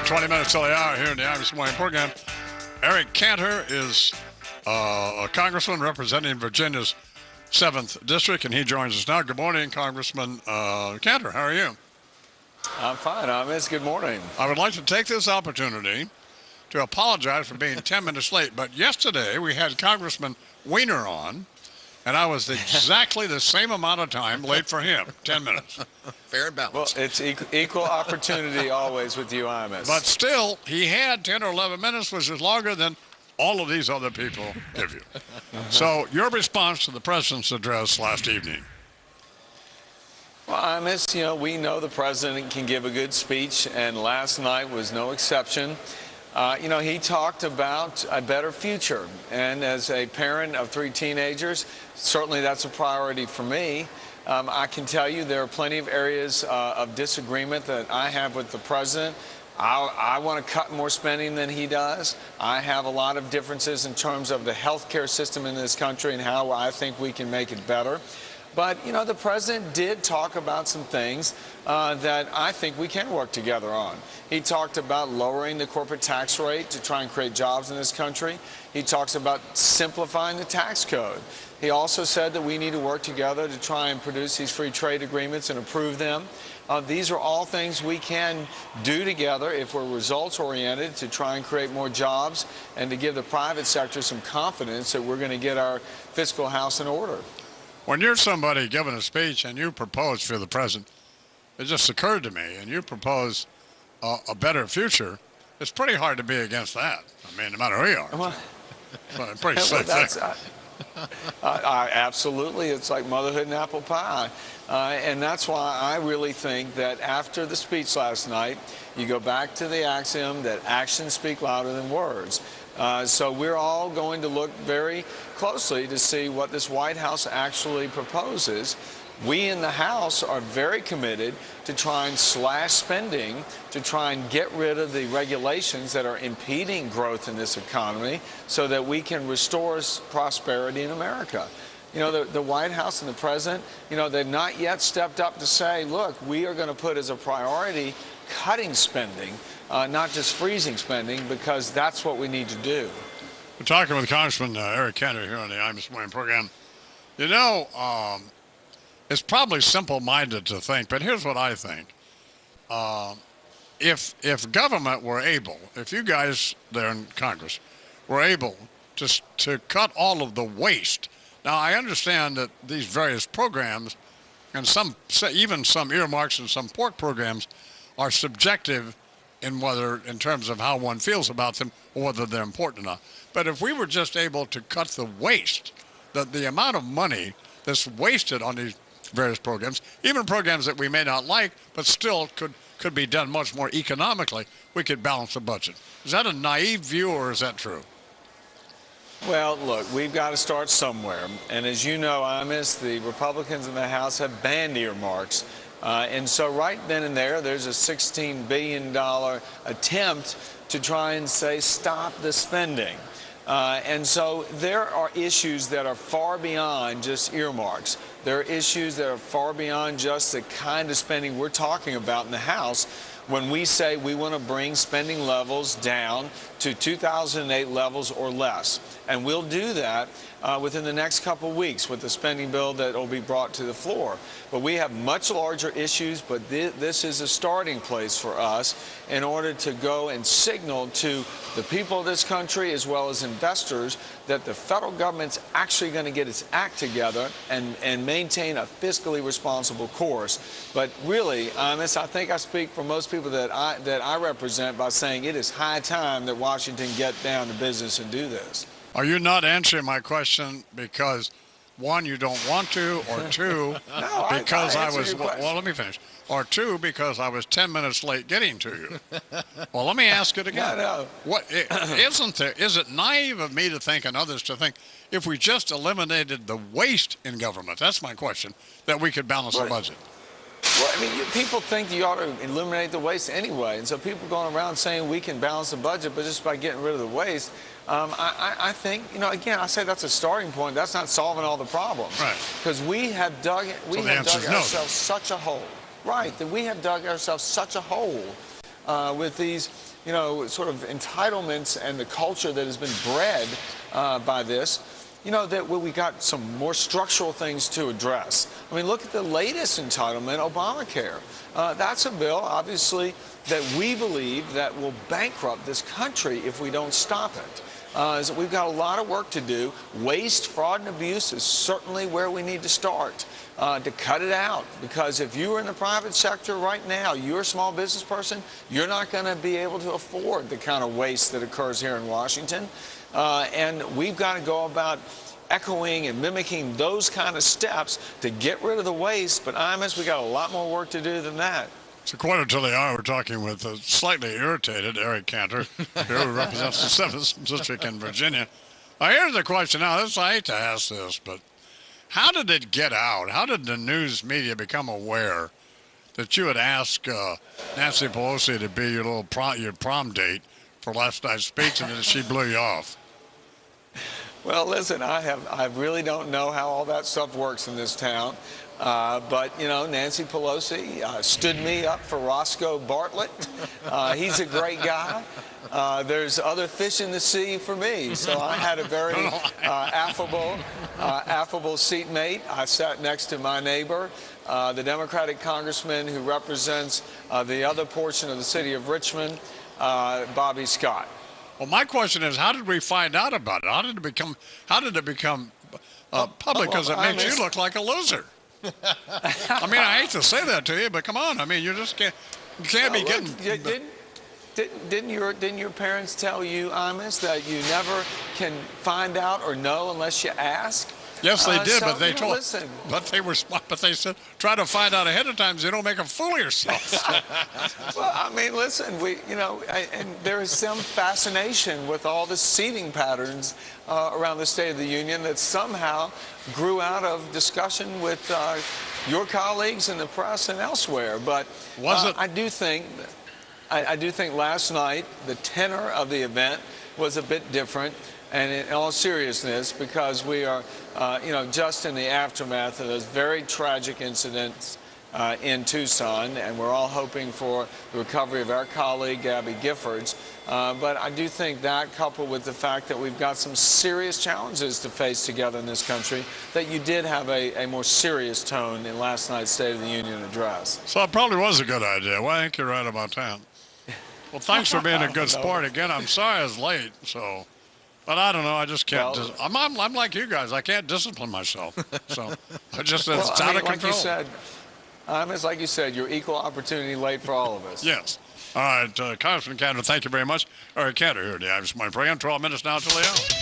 About 20 minutes till the hour here in the Imus morning program. Eric Cantor is a congressman representing Virginia's 7th District, and he joins us now. Good morning, Congressman Cantor. How are you? I'm fine, Imus. Good morning. I would like to take this opportunity to apologize for being 10 minutes late, but yesterday we had Congressman Weiner on, and I was exactly the same amount of time late for him, 10 minutes. Fair and balanced. Well, it's equal opportunity always with you, Imus. But still, he had 10 or 11 minutes, which is longer than all of these other people give you. So your response to the president's address last evening. Well, Imus, we know the president can give a good speech, and last night was no exception. He talked about a better future, and as a parent of 3 teenagers, certainly that's a priority for me. I can tell you there are plenty of areas of disagreement that I have with the president. I want to cut more spending than he does. I have a lot of differences in terms of the health care system in this country and how I think we can make it better. But, the president did talk about some things that I think we can work together on. He talked about lowering the corporate tax rate to try and create jobs in this country. He talks about simplifying the tax code. He also said that we need to work together to try and produce these free trade agreements and approve them. These are all things we can do together if we're results-oriented to try and create more jobs and to give the private sector some confidence that we're going to get our fiscal house in order. When you're somebody giving a speech and you propose for the president, it just occurred to me, and you propose a better future, it's pretty hard to be against that. I mean, no matter who you are. Well, it's pretty safe thing. Absolutely. It's like motherhood and apple pie. And that's why I really think that after the speech last night, you go back to the axiom that actions speak louder than words. So we're all going to look very closely to see what this White House actually proposes. We in the House are very committed to try and slash spending, to try and get rid of the regulations that are impeding growth in this economy so that we can restore prosperity in America. The White House and the president, they've not yet stepped up to say, look, we are going to put as a priority cutting spending, not just freezing spending, because that's what we need to do. We're talking with Congressman Eric Cantor here on the Imus Morning program. It's probably simple-minded to think, but here's what I think. If government were able, if you guys there in Congress were able to cut all of the waste. Now, I understand that these various programs and even some earmarks and some pork programs are subjective in terms of how one feels about them or whether they're important enough. But if we were just able to cut the waste, the amount of money that's wasted on these various programs, even programs that we may not like, but still could be done much more economically, we could balance the budget. Is that a naive view or is that true? Well, look, we've got to start somewhere. And as you know, Imus, the Republicans in the House have banned earmarks. And so right then and there's a $16 billion attempt to try and say, stop the spending. And so there are issues that are far beyond just earmarks. There are issues that are far beyond just the kind of spending we're talking about in the House when we say we want to bring spending levels down to 2008 levels or less. And we'll do that within the next couple of weeks with the spending bill that will be brought to the floor. But we have much larger issues, but this is a starting place for us in order to go and signal to the people of this country as well as investors that the federal government's actually going to get its act together and maintain a fiscally responsible course. But really, I think I speak for most people that I represent by saying it is high time that Washington get down to business and do this. Are you not answering my question because, one, you don't want to, or two, no, because I was, well, let me finish, or two, because I was 10 minutes late getting to you? Well, let me ask it again. No. Is it naive of me to think and others to think if we just eliminated the waste in government, that's my question, that we could balance the budget? Well, people think you ought to eliminate the waste anyway, and so people going around saying we can balance the budget, but just by getting rid of the waste, I think, again, I say that's a starting point. That's not solving all the problems. Right. Because we have dug ourselves such a hole. Right, that we have dug ourselves such a hole with these, sort of entitlements and the culture that has been bred by this, that we got some more structural things to address. I mean, look at the latest entitlement, Obamacare. That's a bill, obviously, that we believe that will bankrupt this country if we don't stop it. So we've got a lot of work to do. Waste, fraud, and abuse is certainly where we need to start to cut it out. Because if you are in the private sector right now, you're a small business person, you're not going to be able to afford the kind of waste that occurs here in Washington. And we've got to go about echoing and mimicking those kind of steps to get rid of the waste. But Imus, we got a lot more work to do than that. It's a quarter to the hour. We're talking with a slightly irritated Eric Cantor, who represents the 7th District in Virginia. Here's the question now. I hate to ask this, but how did it get out? How did the news media become aware that you had asked Nancy Pelosi to be your prom date for last night's speech, and then she blew you off? Well, listen, I really don't know how all that stuff works in this town. But, Nancy Pelosi stood me up for Roscoe Bartlett. He's a great guy. There's other fish in the sea for me. So I had a very affable seatmate. I sat next to my neighbor, the Democratic congressman who represents the other portion of the city of Richmond, Bobby Scott. Well, my question is, how did we find out about it? How did it become public? Because it makes you look like a loser. I mean, I hate to say that to you, but come on. I mean, you just can't be getting. Didn't your parents tell you, Imus, that you never can find out or know unless you ask? Yes, they did, but they told. Listen. But they were smart. But they said, try to find out ahead of time so you don't make a fool of yourself. Well, I mean, listen, and there is some fascination with all the seating patterns around the State of the Union that somehow grew out of discussion with your colleagues in the press and elsewhere. But I do think last night the tenor of the event was a bit different. And in all seriousness, because we are, just in the aftermath of those very tragic incidents in Tucson, and we're all hoping for the recovery of our colleague, Gabby Giffords. But I do think that, coupled with the fact that we've got some serious challenges to face together in this country, that you did have a more serious tone in last night's State of the Union address. So it probably was a good idea. Well, I think you're right about that. Well, thanks for being a good sport. Again, I'm sorry I was late, so... But I don't know. I just can't. I'm like you guys. I can't discipline myself. So it's out of control. Like you said, it's like you said, you're equal opportunity late for all of us. Yes. All right, Congressman Cantor, thank you very much. All right, Cantor here at the Imus Morning program. 12 minutes now till the hour.